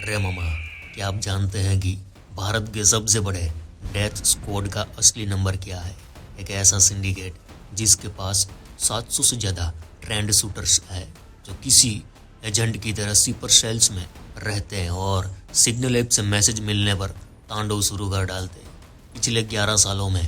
अरे मामा, क्या आप जानते हैं कि भारत के सबसे बड़े डेथ स्क्वाड का असली नंबर क्या है? एक ऐसा सिंडिकेट जिसके पास 700 से ज़्यादा ट्रेंड शूटर्स है जो किसी एजेंट की तरह स्लीपर सेल्स में रहते हैं और सिग्नल ऐप से मैसेज मिलने पर तांडव शुरू कर डालते हैं। पिछले 11 सालों में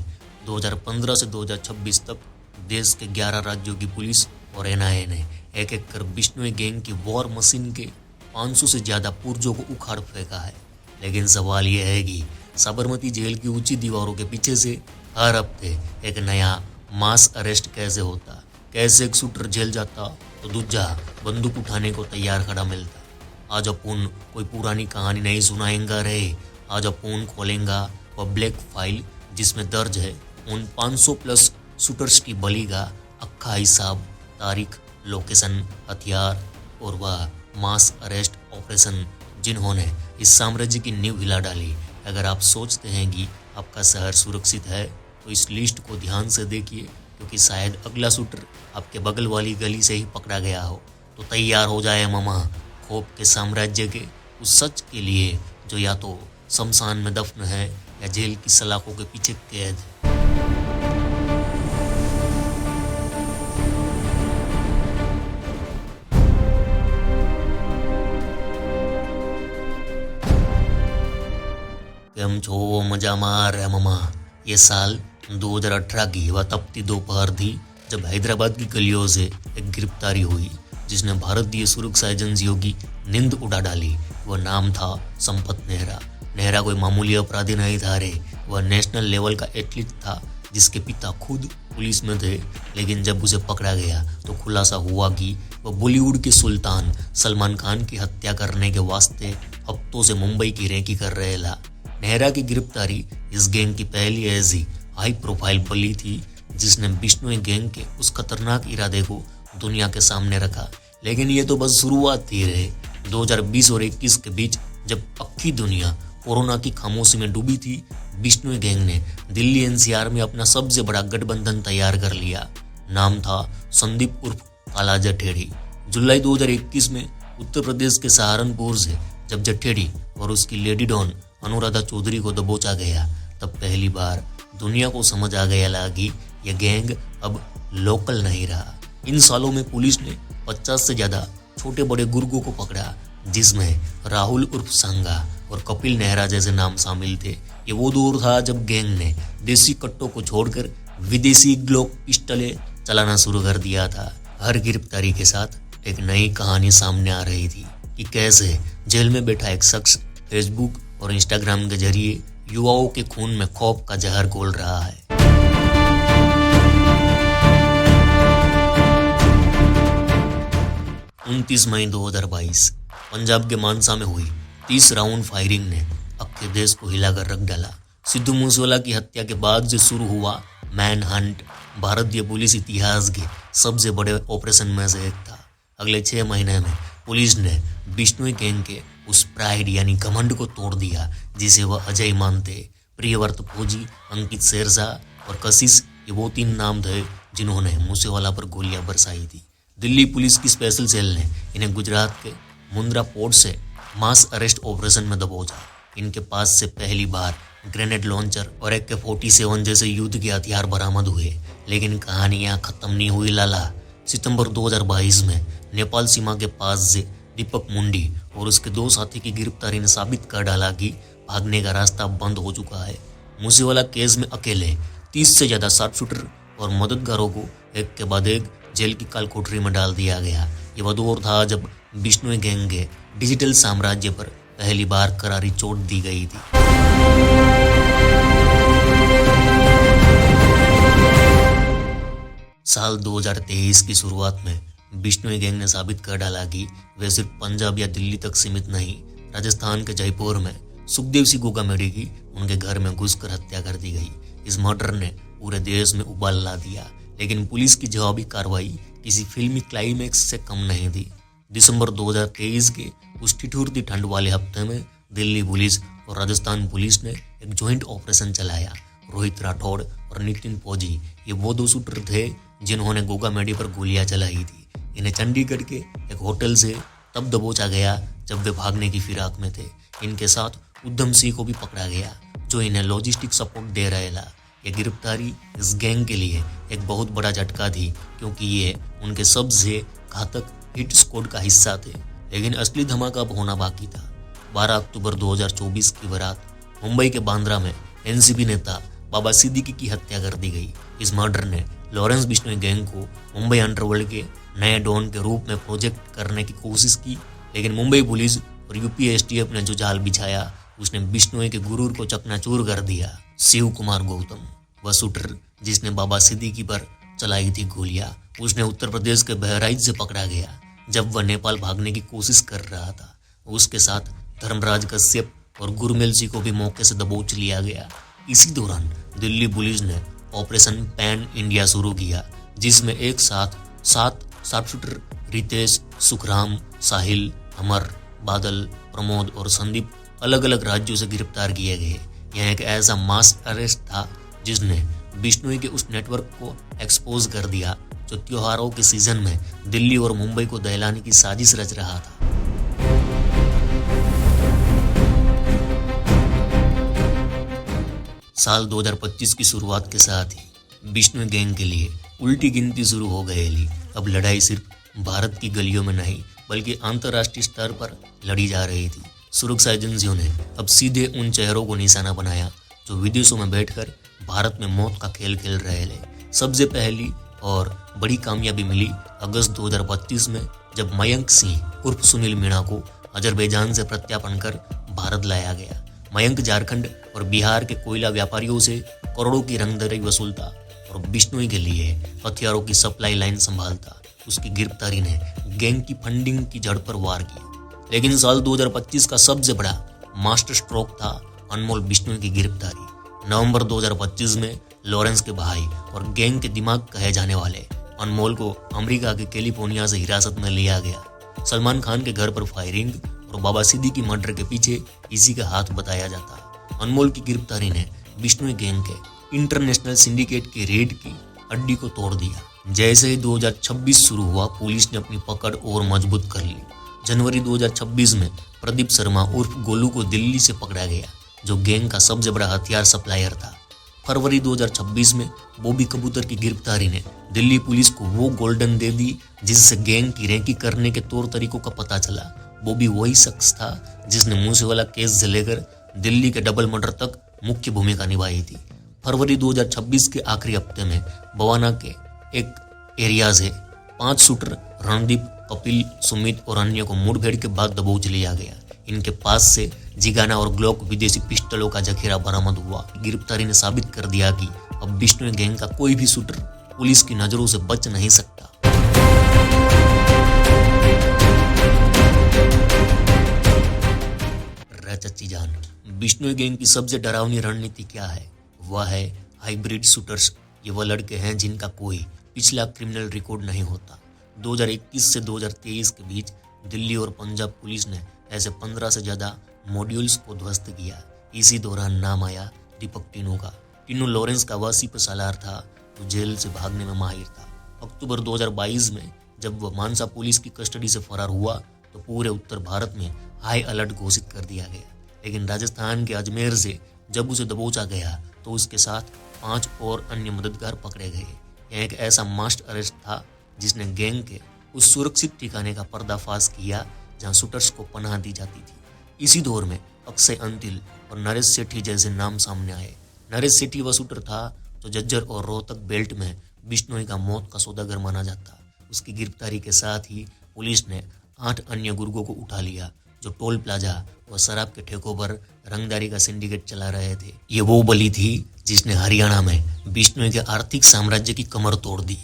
2015 से 2026 तक देश के 11 राज्यों की पुलिस और एनआईए ने एक एक कर बिश्नोई गैंग की वॉर मशीन के 500 से ज़्यादा पुर्जों को उखाड़ फेंका है। लेकिन सवाल यह है कि साबरमती जेल की ऊंची दीवारों के पीछे से हर हफ्ते एक नया मास अरेस्ट कैसे होता, कैसे एक शूटर जेल जाता तो दूजा बंदूक उठाने को तैयार खड़ा मिलता। आज अपन कोई पुरानी कहानी नहीं सुनाएंगा रे, आज अपन खोलेंगा वह ब्लैक फाइल जिसमें दर्ज है उन 500 प्लस शूटर्स की बलि का अक्खा हिसाब, तारीख, लोकेशन, हथियार और वह मास अरेस्ट ऑपरेशन जिन्होंने इस साम्राज्य की नींव हिला डाली। अगर आप सोचते हैं कि आपका शहर सुरक्षित है तो इस लिस्ट को ध्यान से देखिए, क्योंकि शायद अगला शूटर आपके बगल वाली गली से ही पकड़ा गया हो। तो तैयार हो जाए मामा खौफ के साम्राज्य के उस सच के लिए जो या तो शमशान में दफन है या जेल की सलाखों के पीछे कैद। केम छो मजा मार है मामा। ये साल 2018 की वह तपती दोपहर थी जब हैदराबाद की गलियों से एक गिरफ्तारी हुई जिसने भारतीय सुरक्षा एजेंसियों की नींद उड़ा डाली। वह नाम था संपत नेहरा। नेहरा कोई मामूली अपराधी नहीं था रे, वह नेशनल लेवल का एथलीट था जिसके पिता खुद पुलिस में थे। लेकिन जब उसे पकड़ा गया तो खुलासा हुआ कि वह बॉलीवुड के सुल्तान सलमान खान की हत्या करने के वास्ते हफ्तों से मुंबई की रेकी कर रहे था। नेहरा की गिरफ्तारी इस गैंग की पहली ऐसी हाई प्रोफाइल बली थी जिसने बिश्नोई गैंग के उस खतरनाक इरादे को दुनिया के सामने रखा। लेकिन ये तो बस शुरुआत थी रे। 2020 और 21 के बीच जब अक्खी दुनिया कोरोना की खामोशी में डूबी थी, बिश्नोई गैंग ने दिल्ली एनसीआर में अपना सबसे बड़ा गठबंधन तैयार कर लिया। नाम था संदीप उर्फ काला जठेड़ी। जुलाई 2021 में उत्तर प्रदेश के सहारनपुर से जब जठेड़ी और उसकी लेडी डॉन अनुराधा चौधरी को दबोचा गया, तब पहली बार दुनिया को समझ आ गया लगा कि यह गैंग अब लोकल नहीं रहा। इन सालों में पुलिस ने 50 से ज्यादा छोटे बड़े गुर्गों को पकड़ा, जिसमें राहुल उर्फ सांगा और कपिल नेहरा जैसे नाम शामिल थे। ये वो दौर था जब गैंग ने देसी कट्टों को छोड़कर विदेशी ग्लोक पिस्टलें चलाना शुरू कर दिया था। हर गिरफ्तारी के साथ एक नई कहानी सामने आ रही थी कि कैसे जेल में बैठा एक शख्स फेसबुक और इंस्टाग्राम के जरिए युवाओं के खून में खौफ का जहर घोल रहा है। 29 मई 2022 पंजाब के मानसा में हुई 30 राउंड फायरिंग ने अक्खे देश को हिलाकर रख डाला। सिद्धू मूसेवाला की हत्या के बाद से शुरू हुआ मैन हंट भारतीय पुलिस इतिहास के सबसे बड़े ऑपरेशन में से एक था। अगले 6 महीने में पुलिस ने बिश्नोई गैंग के उस प्राइड यानी घमंड को तोड़ दिया जिसे वह अजय मानते। प्रियव्रत फौजी, अंकित शेरशाह और कशिश, ये वो 3 नाम थे जिन्होंने मूसेवाला पर गोलियां बरसाई थी। दिल्ली पुलिस की स्पेशल सेल ने इन्हें गुजरात के मुंद्रा पोर्ट से मास अरेस्ट ऑपरेशन में दबोचा। इनके पास से पहली बार ग्रेनेड लॉन्चर और AK-47 जैसे युद्ध के हथियार बरामद हुए। लेकिन कहानियां खत्म नहीं हुई लाला। सितंबर 2022 में नेपाल सीमा के पास से दीपक मुंडी और उसके 2 साथी की गिरफ्तारी ने साबित कर डाला कि भागने का रास्ता बंद हो चुका है। मूसेवाला केस में अकेले 30 से ज्यादा शार्प शूटर और मददगारों को एक के बाद एक जेल की काल कोठरी में डाल दिया गया। ये वह दौर था जब बिश्नोई गैंग के डिजिटल साम्राज्य पर पहली बार करारी चोट दी गई थी। साल 2023 की शुरुआत में बिश्नोई गैंग ने साबित कर डाला कि वे सिर्फ पंजाब या दिल्ली तक सीमित नहीं। राजस्थान के जयपुर में सुखदेव सिंह गोगामेडी की उनके घर में घुसकर हत्या कर दी गई। इस मर्डर ने पूरे देश में उबाल ला दिया। लेकिन पुलिस की जवाबी कार्रवाई किसी फिल्मी क्लाइमैक्स से कम नहीं थी। दिसंबर 2023 के उस ठिठुरती ठंड वाले हफ्ते में दिल्ली पुलिस और राजस्थान पुलिस ने एक ज्वाइंट ऑपरेशन चलाया। रोहित राठौड़ और नितिन फौजी ये वो 2 शूटर थे जिन्होंने गोगामेडी पर गोलियां चलाई थी। इन्हें चंडीगढ़ के एक होटल से तब दबोचा गया जब वे भागने की फिराक में थे। इनके साथ उद्धम सिंह को भी पकड़ा गया, जो इन्हें लॉजिस्टिक सपोर्ट दे रहे था। ये गिरफ्तारी इस गैंग के लिए एक बहुत बड़ा झटका थी, क्योंकि ये उनके सबसे घातक हिट स्क्वाड का हिस्सा थे। लेकिन असली धमाका अब होना बाकी था। 12 अक्टूबर 2024 की बारात मुंबई के बांद्रा में एनसीपी नेता बाबा सिद्दीकी की हत्या कर दी गई। इस मर्डर ने लॉरेंस बिश्नोई गैंग को मुंबई अंडरवर्ल्ड के नए डॉन के रूप में प्रोजेक्ट करने की कोशिश की, लेकिन मुंबई पुलिस और यूपी एसटीएफ ने जो जाल बिछाया उसने बिश्नोई के गुरूर को चकनाचूर कर दिया। शिव कुमार गौतम, वह शूटर जिसने बाबा सिद्दीकी पर चलाई थी गोलियां, उसने उत्तर प्रदेश के बहराइच से पकड़ा गया जब वह नेपाल भागने की कोशिश कर रहा था। उसके साथ धर्मराज कश्यप और गुरमेल सिंह को भी मौके से दबोच लिया गया। इसी दौरान दिल्ली पुलिस ने ऑपरेशन पैन इंडिया शुरू किया, जिसमें एक साथ 7 शार्पशूटर रितेश, सुखराम, साहिल, अमर, बादल, प्रमोद और संदीप अलग अलग राज्यों से गिरफ्तार किए गए। यह एक ऐसा मास अरेस्ट था जिसने बिश्नोई के उस नेटवर्क को एक्सपोज कर दिया जो त्योहारों के सीजन में दिल्ली और मुंबई को दहलाने की साजिश रच रहा था। साल 2025 की शुरुआत के साथ ही बिश्नोई गैंग के लिए उल्टी गिनती शुरू हो गई। अब लड़ाई सिर्फ भारत की गलियों में नहीं बल्कि अंतर्राष्ट्रीय स्तर पर लड़ी जा रही थी। सुरक्षा एजेंसियों ने अब सीधे उन चेहरों को निशाना बनाया जो विदेशों में बैठकर भारत में मौत का खेल खेल रहे थे। सबसे पहली और बड़ी कामयाबी मिली अगस्त 2025 में, जब मयंक सिंह उर्फ सुनील मीणा को अजरबैजान से प्रत्यार्पण कर भारत लाया गया। मयंक झारखंड और बिहार के कोयला व्यापारियों से करोड़ों की रंगदरी वसूलता और बिश्नोई के लिए हथियारों की सप्लाई लाइन संभालता। उसकी गिरफ्तारी ने गैंग की फंडिंग की जड़ पर वार किया। लेकिन साल 2025 का सबसे बड़ा मास्टर स्ट्रोक था अनमोल बिश्नोई की गिरफ्तारी। नवंबर 2025 में लॉरेंस के भाई और गैंग के दिमाग कहे जाने वाले अनमोल को अमेरिका के कैलिफोर्निया से हिरासत में लिया गया। सलमान खान के घर पर फायरिंग और बाबा सिद्दीकी मर्डर के पीछे इसी का हाथ बताया जाता। अनमोल की गिरफ्तारी ने बिश्नोई गैंग के इंटरनेशनल सिंडिकेट की रेड की हड्डी को तोड़ दिया। जैसे ही 2026 शुरू हुआ, पुलिस ने अपनी पकड़ और मजबूत कर ली। जनवरी 2026 में प्रदीप शर्मा उर्फ गोलू को दिल्ली से पकड़ा गया, जो गैंग का सबसे बड़ा हथियार सप्लायर था। फरवरी 2026 में बॉबी कबूतर की गिरफ्तारी ने दिल्ली पुलिस को वो गोल्डन दे दी जिससे गैंग की रैंकी करने के तौर तरीकों का पता चला। बॉबी वही शख्स था जिसने मूसेवाला केस से लेकर दिल्ली के डबल मर्डर तक मुख्य भूमिका निभाई थी। फरवरी 2026 के आखिरी हफ्ते में बवाना के एक एरिया से 5 शूटर रणदीप, कपिल, सुमित और अन्य को मुठभेड़ के बाद दबोच लिया गया। इनके पास से जिगाना और ग्लॉक विदेशी पिस्टलों का जखीरा बरामद हुआ। गिरफ्तारी ने साबित कर दिया कि अब बिश्नोई गैंग का कोई भी शूटर पुलिस की नजरों से बच नहीं सकता। चच्ची जान, बिश्नोई गैंग की सबसे डरावनी रणनीति क्या है? वह है हाइब्रिड शूटर्स। ये वह लड़के हैं जिनका कोई पिछला क्रिमिनल रिकॉर्ड नहीं होता। 2021 से 2023 के बीच दिल्ली और पंजाब पुलिस ने ऐसे 15 से ज्यादा मॉड्यूल्स को ध्वस्त किया। इसी दौरान नाम आया दीपक टिनू का। टिनू लॉरेंस का वह सिप सालार था जो जेल से भागने में माहिर था। अक्टूबर 2022 में जब वह मानसा पुलिस की कस्टडी से फरार हुआ तो पूरे उत्तर भारत में हाई अलर्ट घोषित कर दिया गया। लेकिन राजस्थान के अजमेर से जब उसे दबोचा गया तो उसके साथ 5 और अन्य मददगार पकड़े गए। यह एक ऐसा मास्ट अरेस्ट था जिसने गैंग के उस सुरक्षित ठिकाने का पर्दाफाश किया जहां शूटर्स को पनाह दी जाती थी। इसी दौर में अक्षय अंतिल और नरेश सेठी जैसे नाम सामने आए। नरेश सेठी वह शूटर था जो झज्जर और रोहतक बेल्ट में बिश्नोई का मौत का सौदागर माना जाता। उसकी गिरफ्तारी के साथ ही पुलिस ने 8 अन्य गुर्गों को उठा लिया जो टोल प्लाजा और शराब के ठेकों पर रंगदारी का सिंडिकेट चला रहे थे। ये वो बलि थी जिसने हरियाणा में बिश्नोई के आर्थिक साम्राज्य की कमर तोड़ दी।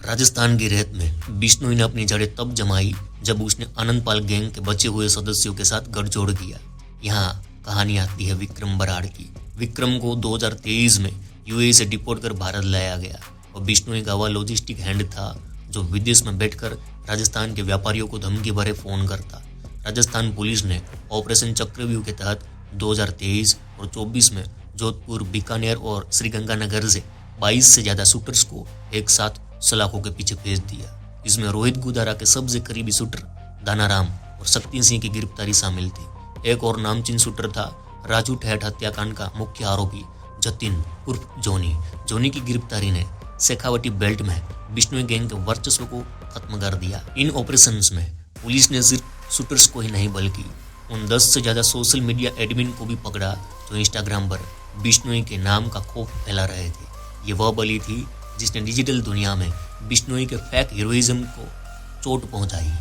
राजस्थान की रेत में बिश्नोई ने अपनी जड़ें तब जमाई जब उसने अनंतपाल गैंग के बचे हुए सदस्यों के साथ गठजोड़ किया। यहाँ कहानी आती है विक्रम बराड़ की। विक्रम को 2023 में यूएई से डिपोर्ट कर भारत लाया गया और बिश्नोई का वह लॉजिस्टिक हैंड था जो विदेश में बैठकर राजस्थान के व्यापारियों को धमकी भरे फोन करता। राजस्थान पुलिस ने ऑपरेशन चक्रव्यूह के तहत 2023 और 24 में जोधपुर, बीकानेर और श्रीगंगानगर से 22 से ज़्यादा शूटर्स को एक साथ सलाखों के पीछे भेज दिया। इसमें रोहित गोदारा के सबसे करीबी शूटर दानाराम और शक्ति सिंह की गिरफ्तारी शामिल थी। एक और नामचीन शूटर था राजू ठेठ हत्याकांड का मुख्य आरोपी जतिन उर्फ जोनी की गिरफ्तारी ने शेखावटी बेल्ट में बिश्नोई गैंग के वर्चस्व को खत्म कर दिया। इन ऑपरेशंस में पुलिस ने सिर्फ शूटर्स को ही नहीं बल्कि उन 10 से ज्यादा सोशल मीडिया एडमिन को भी पकड़ा जो इंस्टाग्राम पर बिश्नोई के नाम का खौफ फैला रहे थे। ये वह बलि थी जिसने डिजिटल दुनिया में बिश्नोई के फेक हीरोइज्म को चोट पहुंचाई।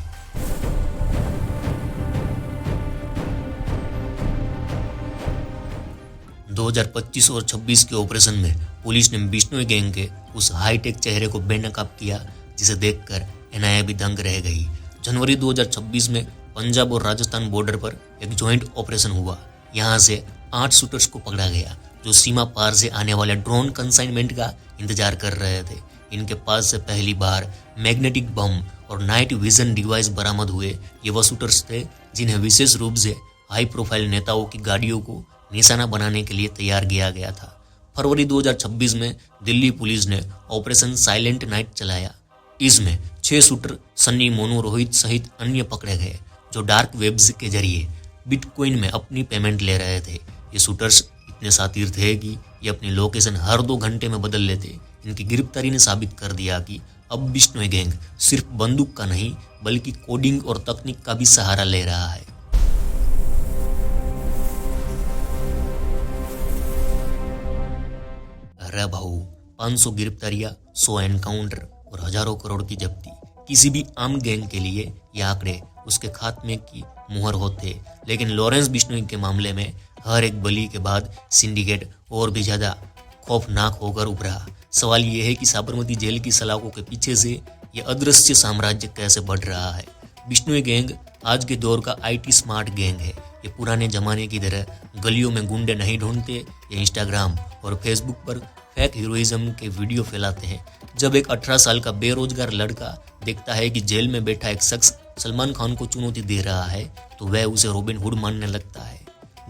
– 2025 और 26 के ऑपरेशन में पुलिस ने बिश्नोई गैंग के उस हाईटेक चेहरे को बेनकाब किया जिसे देखकर एनआईए भी दंग रह गई। जनवरी 2026 में पंजाब और राजस्थान बॉर्डर पर एक ज्वाइंट ऑपरेशन हुआ। यहां से 8 शूटर्स को पकड़ा गया जो सीमा पार से आने वाले ड्रोन कंसाइनमेंट का इंतजार कर रहे थे। इनके पास से पहली बार मैग्नेटिक बम और नाइट विजन डिवाइस बरामद हुए। ये वह शूटर्स थे जिन्हें विशेष रूप से हाई प्रोफाइल नेताओं की गाड़ियों को निशाना बनाने के लिए तैयार किया गया था। फरवरी 2026 में दिल्ली पुलिस ने ऑपरेशन साइलेंट नाइट चलाया। इसमें 6 शूटर सन्नी, मोनू, रोहित सहित अन्य पकड़े गए जो डार्क वेब्स के जरिए बिटकॉइन में अपनी पेमेंट ले रहे थे। ये शूटर्स इतने शातिर थे कि ये अपनी लोकेशन हर 2 घंटे में बदल लेते। इनकी गिरफ्तारी ने साबित कर दिया कि अब बिश्नोई गैंग सिर्फ बंदूक का नहीं बल्कि कोडिंग और तकनीक का भी सहारा ले रहा है। अरे भाऊ, 500 गिरफ्तारियां, 100 एनकाउंटर और हजारों करोड़ की जब्ती। किसी भी आम गैंग के लिए ये आंकड़े उसके खात्मे की मुहर होते, लेकिन लॉरेंस बिश्नोई के मामले में हर एक बलि के बाद सिंडिकेट और भी ज्यादा खौफनाक होकर उभरा। सवाल ये है कि साबरमती जेल की सलाखों के पीछे से ये अदृश्य साम्राज्य कैसे बढ़ रहा है। बिश्नोई गैंग आज के दौर का IT स्मार्ट गैंग है। ये पुराने जमाने की तरह गलियों में गुंडे नहीं ढूंढते, ये इंस्टाग्राम और फेसबुक पर फेक हीरोइज्म के वीडियो फैलाते हैं। जब एक 18 साल का बेरोजगार लड़का देखता है कि जेल में बैठा एक शख्स सलमान खान को चुनौती दे रहा है तो वह उसे रॉबिन हुड मानने लगता है।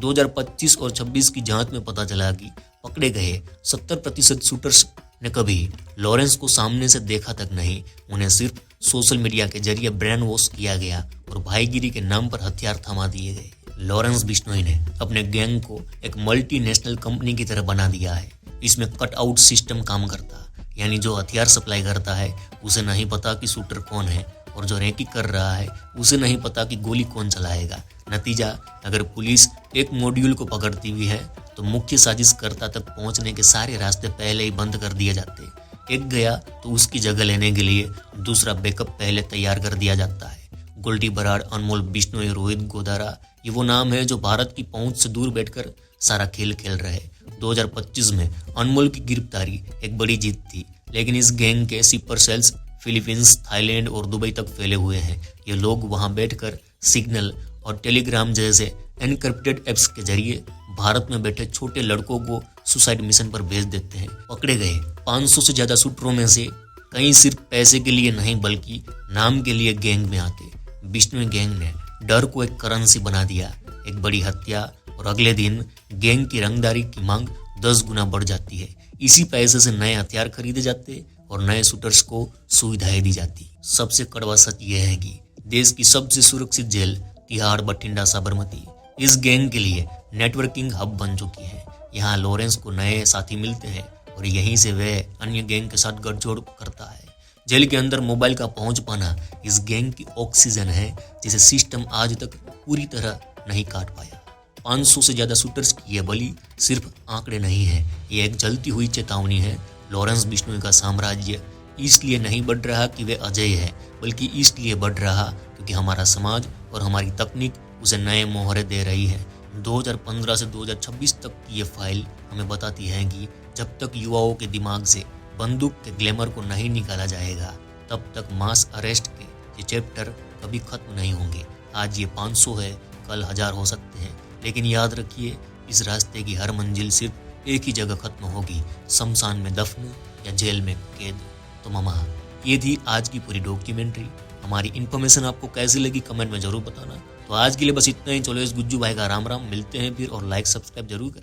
2025 और 26 की जांच में पता चला कि पकड़े गए 70% शूटर्स ने कभी लॉरेंस को सामने से देखा तक नहीं। उन्हें सिर्फ सोशल मीडिया के जरिए ब्रेन वॉश किया गया और भाईगिरी के नाम पर हथियार थमा दिए गए। लॉरेंस बिश्नोई ने अपने गैंग को एक मल्टीनेशनल कंपनी की तरह बना दिया है। इसमें कट आउट सिस्टम काम करता, यानी जो हथियार सप्लाई करता है उसे नहीं पता कि शूटर कौन है और जो रैकी कर रहा है उसे नहीं पता कि गोली कौन चलाएगा। नतीजा, अगर पुलिस एक मॉड्यूल को पकड़ती हुई है तो मुख्य साजिशकर्ता तक पहुंचने के सारे रास्ते पहले ही बंद कर दिए जाते। एक गया तो उसकी जगह लेने के लिए दूसरा बैकअप पहले तैयार कर दिया जाता है। गोल्डी बराड़, अनमोल बिश्नोई, रोहित गोदारा, ये वो नाम है जो भारत की पहुंच से दूर बैठकर सारा खेल खेल रहे। 2025 में अनमोल की गिरफ्तारी एक बड़ी जीत थी, लेकिन इस गैंग के सिपर सेल्स फिलीपींस, थाईलैंड और दुबई तक फैले हुए हैं। ये लोग वहां बैठकर सिग्नल और टेलीग्राम जैसे एनक्रिप्टेड एप्स के जरिए भारत में बैठे छोटे लड़कों को सुसाइड मिशन पर भेज देते हैं। पकड़े गए 500 से ज्यादा शूटरों में से कई सिर्फ पैसे के लिए नहीं बल्कि नाम के लिए गैंग में आते। बिश्नोई गैंग ने डर को एक करेंसी बना दिया। एक बड़ी हत्या और अगले दिन गैंग की रंगदारी की मांग 10 गुना बढ़ जाती है। इसी पैसे से नए हथियार खरीदे जाते और नए शूटर्स को सुविधाएं दी जाती। सबसे कड़वा सच यह है कि देश की सबसे सुरक्षित जेल तिहाड़, बठिंडा, साबरमती इस गैंग के लिए नेटवर्किंग हब बन चुकी है। यहाँ लॉरेंस को नए साथी मिलते हैं और यहीं से वह अन्य गैंग के साथ गठजोड़ करता है। जेल के अंदर मोबाइल का पहुंच पाना इस गैंग की ऑक्सीजन है जिसे सिस्टम आज तक पूरी तरह नहीं काट पाया। 500 से ज्यादा शूटर्स की यह बलि सिर्फ आंकड़े नहीं है, ये एक जलती हुई चेतावनी है। लॉरेंस बिश्नोई का साम्राज्य इसलिए नहीं बढ़ रहा कि वे अजय है, बल्कि इसलिए बढ़ रहा क्योंकि हमारा समाज और हमारी तकनीक उसे नए मोहरे दे रही है। 2015 से 2026 तक की ये फाइल हमें बताती है कि जब तक युवाओं के दिमाग से बंदूक के ग्लैमर को नहीं निकाला जाएगा तब तक मास अरेस्ट के ये चैप्टर कभी खत्म नहीं होंगे। आज ये 500 है, कल 1000 हो सकते हैं, लेकिन याद रखिए इस रास्ते की हर मंजिल सिर्फ एक ही जगह खत्म होगी, शमशान में दफन या जेल में कैद। तो मामा, ये थी आज की पूरी डॉक्यूमेंट्री। हमारी इन्फॉर्मेशन आपको कैसी लगी कमेंट में जरूर बताना। तो आज के लिए बस इतना ही। चलो इस गुज्जू भाई का राम राम, मिलते हैं फिर और लाइक सब्सक्राइब जरूर करें।